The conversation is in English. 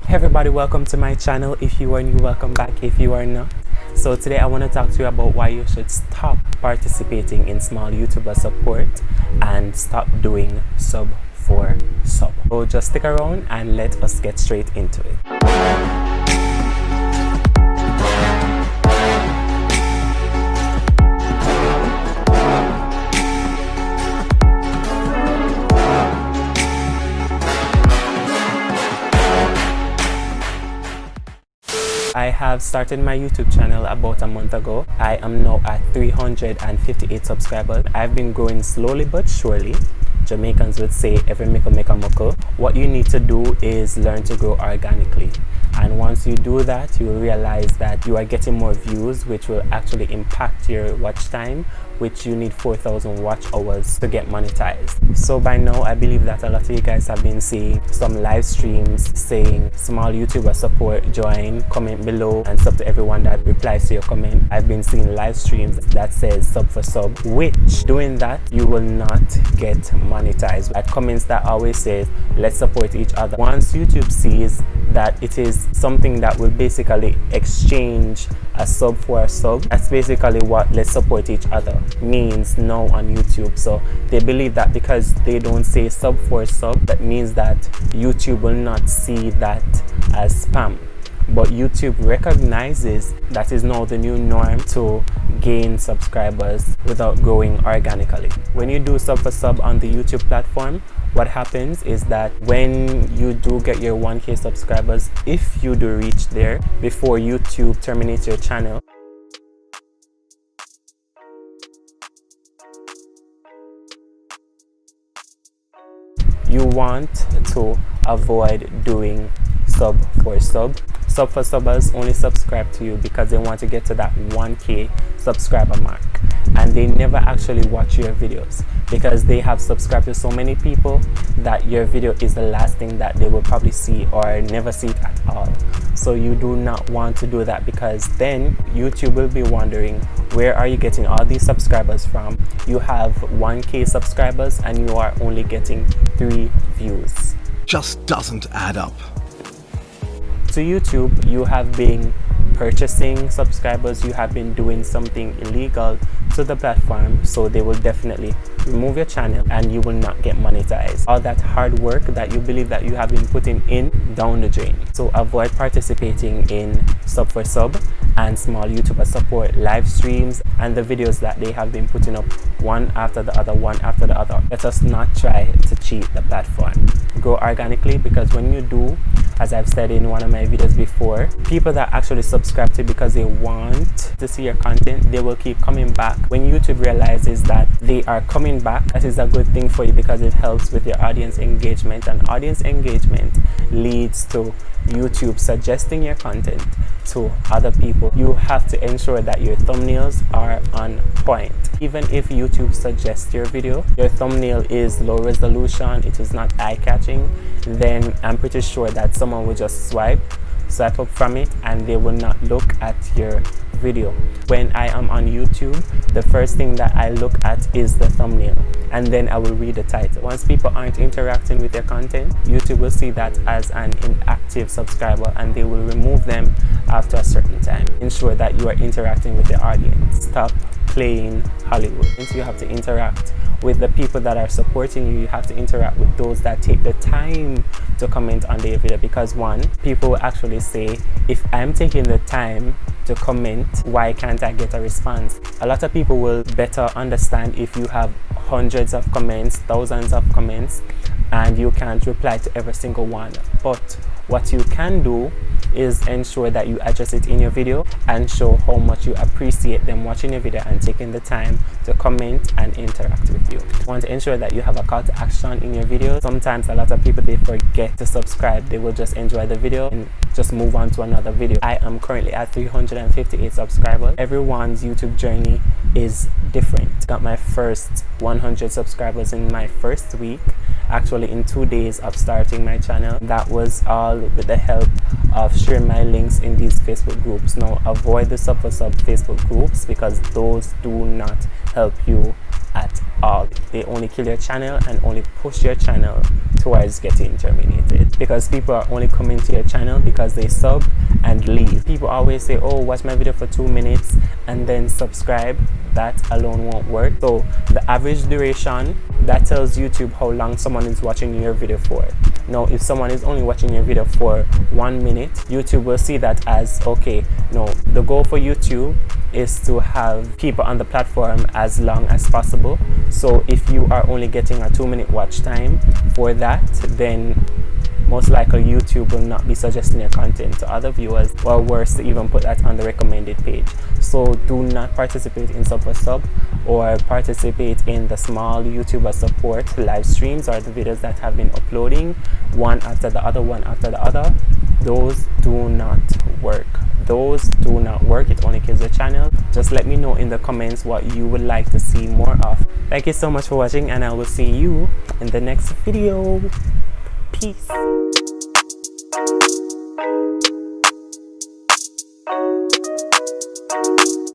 Hey everybody, welcome to my channel. If you are new, welcome back. If you are not, so today I want to talk to you about why you should stop participating in small YouTuber support and stop doing sub for sub. So just stick around and let us get straight into it. I have started my YouTube channel about a month ago. I am now at 358 subscribers. I've been growing slowly but surely. Jamaicans would say every mickle make a muckle. What you need to do is learn to grow organically. And once you do that, you will realize that you are getting more views, which will actually impact your watch time, which you need 4,000 watch hours to get monetized. So by now, I believe that a lot of you guys have been seeing some live streams saying small YouTuber support, join, comment below, and sub to everyone that replies to your comment. I've been seeing live streams that says sub for sub, which doing that, you will not get monetized. That comments that always says, let's support each other. Once YouTube sees that it is something that will basically exchange a sub for a sub, that's basically what let's support each other means now on YouTube. So they believe that because they don't say sub for sub, that means that YouTube will not see that as spam. But YouTube recognizes that is now the new norm to gain subscribers without growing organically. When you do sub for sub on the YouTube platform, what happens is that when you do get your 1K subscribers, if you do reach there before YouTube terminates your channel, you want to avoid doing sub for sub. Sub for subbers only subscribe to you because they want to get to that 1K subscriber mark, and they never actually watch your videos because they have subscribed to so many people that your video is the last thing that they will probably see or never see it at all. So you do not want to do that, because then YouTube will be wondering, where are you getting all these subscribers from? You have 1K subscribers and you are only getting 3 views. Just doesn't add up. To YouTube, you have been purchasing subscribers, you have been doing something illegal to the platform, so they will definitely remove your channel and you will not get monetized. All that hard work that you believe that you have been putting in, down the drain. So avoid participating in sub for sub and small YouTuber support live streams and the videos that they have been putting up one after the other, one after the other. Let us not try to cheat the platform. Grow organically, because when you do, as I've said in one of my videos before, people that actually subscribe to you because they want to see your content, they will keep coming back. When YouTube realizes that they are coming back, that is a good thing for you because it helps with your audience engagement, and audience engagement leads to YouTube suggesting your content to other people. You have to ensure that your thumbnails are on point. Even if YouTube suggests your video, your thumbnail is low resolution, it is not eye-catching, then I'm pretty sure that someone will just swipe up from it and they will not look at your video. When I am on YouTube, the first thing that I look at is the thumbnail, and then I will read the title. Once people aren't interacting with your content, YouTube will see that as an inactive subscriber and they will remove them after a certain time. Ensure that you are interacting with the audience. Stop playing Hollywood. And you have to interact with the people that are supporting you. You have to interact with those that take the time to comment on their video, because one, people will actually say, if I'm taking the time to comment, why can't I get a response? A lot of people will better understand if you have hundreds of comments, thousands of comments, and you can't reply to every single one. But what you can do is ensure that you address it in your video and show how much you appreciate them watching your video and taking the time to comment and interact with you. You want to ensure that you have a call to action in your video. Sometimes a lot of people, they forget to subscribe. They will just enjoy the video and just move on to another video. I am currently at 358 subscribers. Everyone's YouTube journey is different. Got my first 100 subscribers in my first week, actually in 2 days of starting my channel. That was all with the help of sharing my links in these Facebook groups. Now avoid the sub for sub Facebook groups because those do not help you at all. They only kill your channel and only push your channel towards getting terminated, because people are only coming to your channel because they sub and leave. People always say, oh, watch my video for 2 minutes and then subscribe. That alone won't work. So the average duration, that tells YouTube how long someone is watching your video for. Now, if someone is only watching your video for 1 minute, YouTube will see that as, okay, no, the goal for YouTube is to have people on the platform as long as possible. So if you are only getting a 2-minute watch time for that, then most likely YouTube will not be suggesting your content to other viewers, or worse, to even put that on the recommended page. So do not participate in Sub for Sub or participate in the small YouTuber support live streams or the videos that have been uploading one after the other, one after the other. Those do not work. Those do not work. It only kills your channel. Just let me know in the comments what you would like to see more of. Thank you so much for watching, and I will see you in the next video. Peace.